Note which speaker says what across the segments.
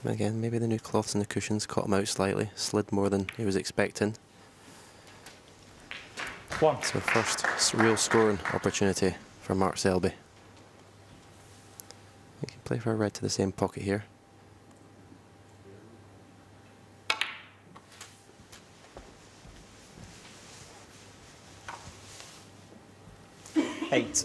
Speaker 1: Again, maybe the new cloths and the cushions caught him out slightly, slid more than he was expecting. So first real scoring opportunity for Mark Selby. He can play for a red to the same pocket here.
Speaker 2: Eight.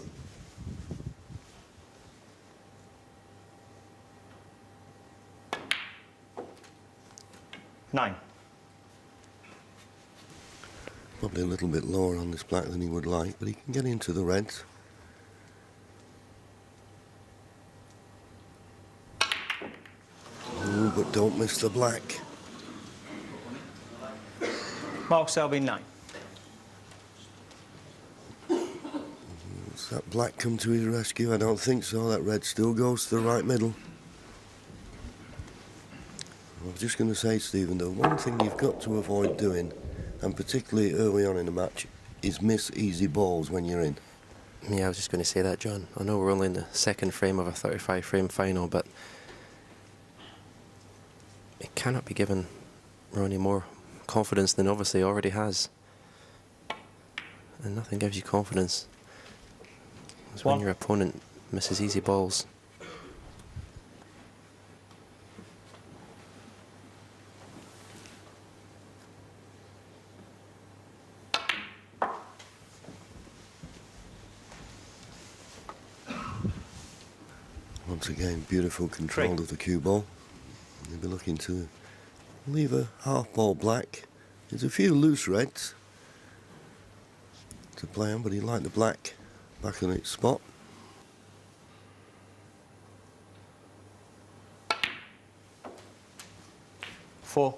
Speaker 2: Nine.
Speaker 3: Probably a little bit lower on this black than he would like, but he can get into the reds. Ooh, but don't miss the black.
Speaker 2: Mark Selby, 9.
Speaker 3: Does that black come to his rescue? I don't think so. That red still goes to the right middle. I was just going to say, Stephen, the one thing you've got to avoid doing, and particularly early on in the match, is miss easy balls when you're in.
Speaker 1: Yeah, I was just going to say that, John. I know we're only in the second frame of a 35-frame final, but it cannot be given Ronnie more confidence than obviously he already has. And nothing gives you confidence as when your opponent misses easy balls.
Speaker 3: Once again, beautiful control of the cue ball. They'll be looking to leave a half ball black. There's a few loose reds to play on, but he liked the black back on its spot.
Speaker 2: Four.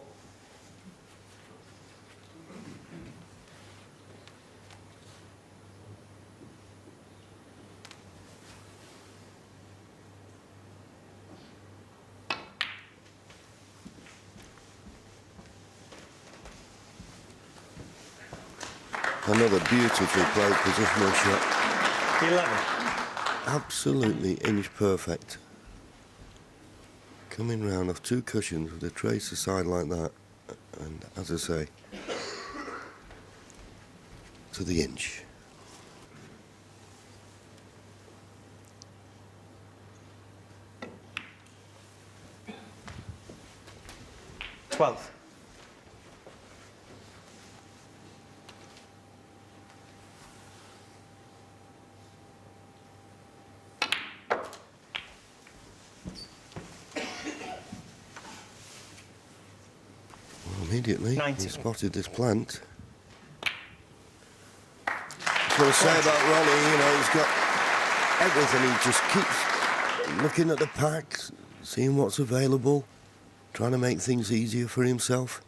Speaker 3: Another beautifully played positional shot.
Speaker 2: 11.
Speaker 3: Absolutely inch perfect. Coming round off two cushions with a trace aside like that, and as I say, to the inch.
Speaker 2: Twelve.
Speaker 3: Immediately,
Speaker 2: 90.
Speaker 3: he spotted this plant. That's what I say about Ronnie, you know, he's got everything. He just keeps looking at the packs, seeing what's available, trying to make things easier for himself.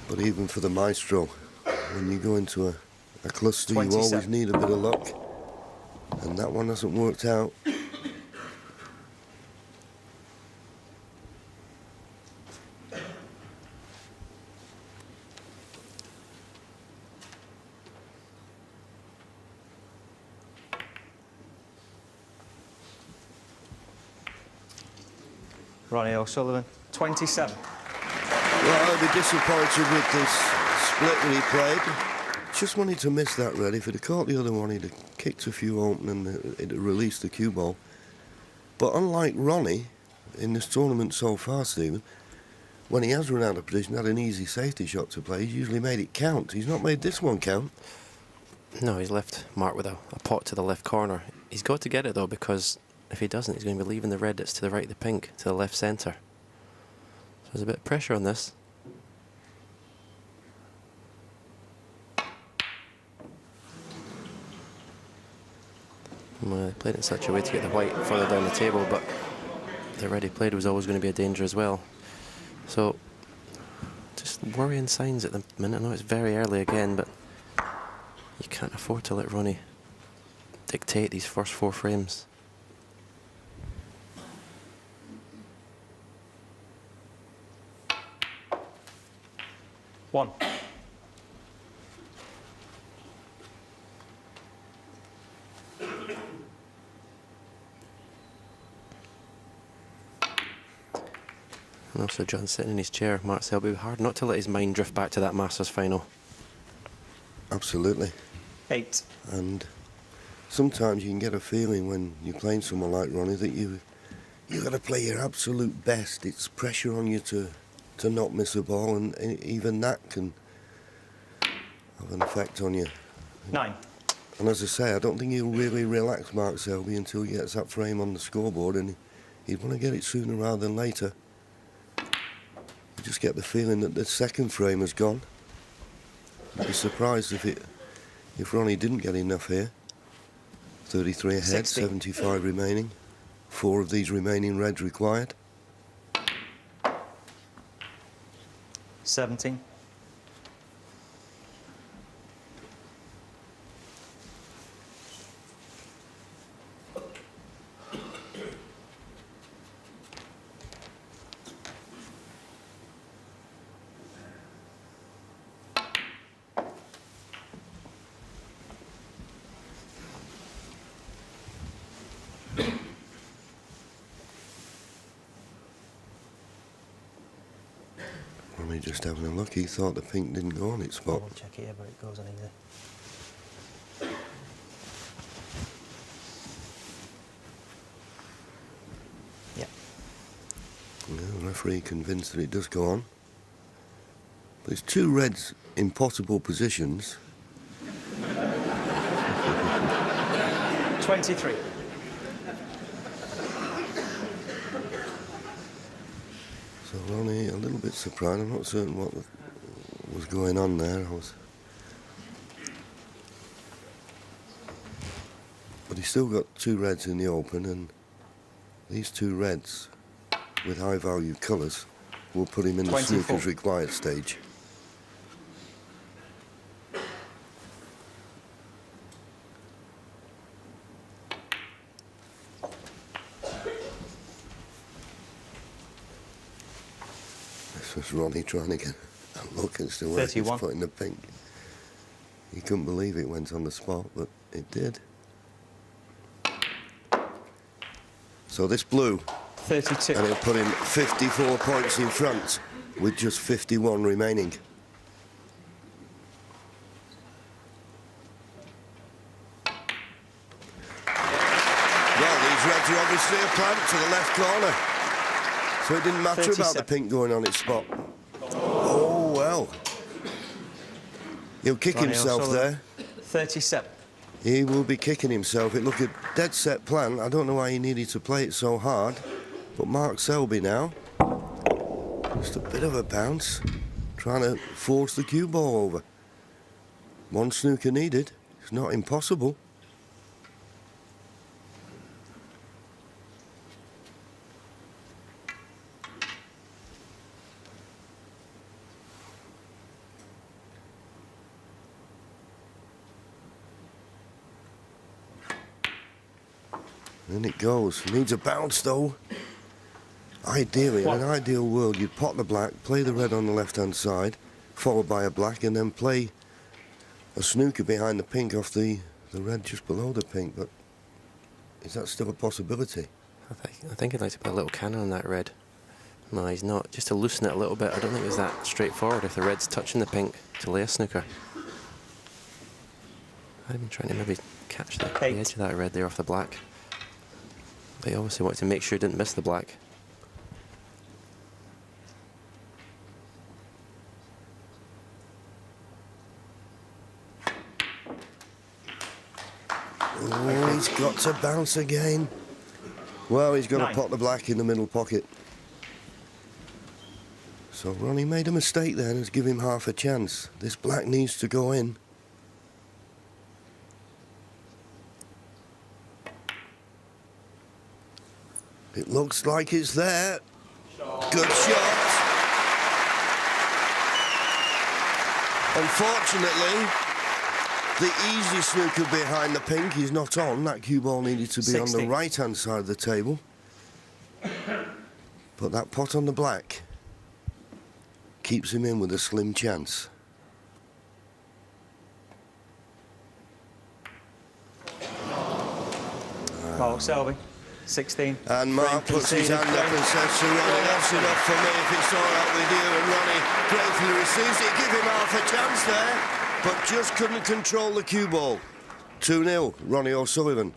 Speaker 3: But even for the maestro, when you go into a cluster,
Speaker 2: 27.
Speaker 3: you always need a bit of luck. And that one hasn't worked out.
Speaker 2: Ronnie O'Sullivan, 27.
Speaker 3: Well, I'll be disappointed with this split that he played. Just wanted to miss that, really. If he'd have caught the other one, he'd have kicked a few open and it'd have released the cue ball. But unlike Ronnie, in this tournament so far, Stephen, when he has run out of position, had an easy safety shot to play, he's usually made it count. He's not made this one count.
Speaker 1: No, he's left Mark with a pot to the left corner. He's got to get it, though, because if he doesn't, he's going to be leaving the red that's to the right of the pink, to the left centre. So there's a bit of pressure on this. Well, they played it in such a way to get the white further down the table, but the red he played was always going to be a danger as well. So, just worrying signs at the minute. I know it's very early again, but you can't afford to let Ronnie dictate these first four frames.
Speaker 2: One.
Speaker 1: And also John sitting in his chair, Mark Selby, hard not to let his mind drift back to that Masters final.
Speaker 3: Absolutely.
Speaker 2: 8.
Speaker 3: And sometimes you can get a feeling when you're playing someone like Ronnie that you got to play your absolute best. It's pressure on you to not miss a ball, and even that can have an effect on you.
Speaker 2: 9.
Speaker 3: And as I say, I don't think he'll really relax Mark Selby until he gets that frame on the scoreboard, and he'd want to get it sooner rather than later. You just get the feeling that the second frame has gone. I'd be surprised if Ronnie didn't get enough here. 33 ahead,
Speaker 2: 60.
Speaker 3: 75 remaining. 4 of these remaining reds required.
Speaker 2: 17.
Speaker 3: Ronnie just having a look. He thought the pink didn't go on its
Speaker 2: I
Speaker 3: spot.
Speaker 2: won't check it here, but it goes on either. Yeah.
Speaker 3: Yeah, the referee convinced that it does go on. But it's 2 reds in possible positions.
Speaker 2: 23.
Speaker 3: So Ronnie a little bit surprised. I'm not certain what was going on there. But he's still got 2 reds in the open, and these 2 reds with high value colours will put him in the
Speaker 2: 24.
Speaker 3: snooker's required stage. This was Ronnie trying to get a look as to where he's
Speaker 2: 31.
Speaker 3: putting the pink. He couldn't believe it went on the spot, but it did. So this blue,
Speaker 2: 32.
Speaker 3: and he'll put him 54 points in front with just 51 remaining. Well, these reds are obviously a plant to the left corner. So it didn't matter about the
Speaker 2: 37.
Speaker 3: pink going on its spot. Oh, well. He'll kick
Speaker 2: Ronnie
Speaker 3: himself
Speaker 2: O'Sullivan.
Speaker 3: there.
Speaker 2: 37.
Speaker 3: He will be kicking himself. It looked a dead set plan. I don't know why he needed to play it so hard. But Mark Selby now, just a bit of a bounce, trying to force the cue ball over. 1 snooker needed. It's not impossible. In it goes. Needs a bounce though. Ideally, in an ideal world, you'd pot the black, play the red on the left-hand side, followed by a black, and then play a snooker behind the pink off the red just below the pink. But is that still a possibility?
Speaker 1: I think I'd like to put a little cannon on that red. No, he's not. Just to loosen it a little bit. I don't think it's that straightforward if the red's touching the pink to lay a snooker. I've been trying to maybe catch the edge of that red there off the black. But he obviously wanted to make sure he didn't miss the black.
Speaker 3: Oh, he's got to bounce again. Well, he's got to pot the black in the middle pocket. So Ronnie made a mistake then, has given him half a chance. This black needs to go in. It looks like it's there. Good shot. Unfortunately, the easy snooker behind the pink is not on. That cue ball needed to be
Speaker 2: 60.
Speaker 3: on the right-hand side of the table. But that pot on the black keeps him in with a slim chance.
Speaker 2: Mark Selby. 16.
Speaker 3: And Mark
Speaker 2: Frame
Speaker 3: puts his
Speaker 2: conceded.
Speaker 3: hand up and says to Ronnie, that's enough for me if it's all right with you. And Ronnie gratefully receives it. Give him half a chance there, but just couldn't control the cue ball. 2-0, Ronnie O'Sullivan.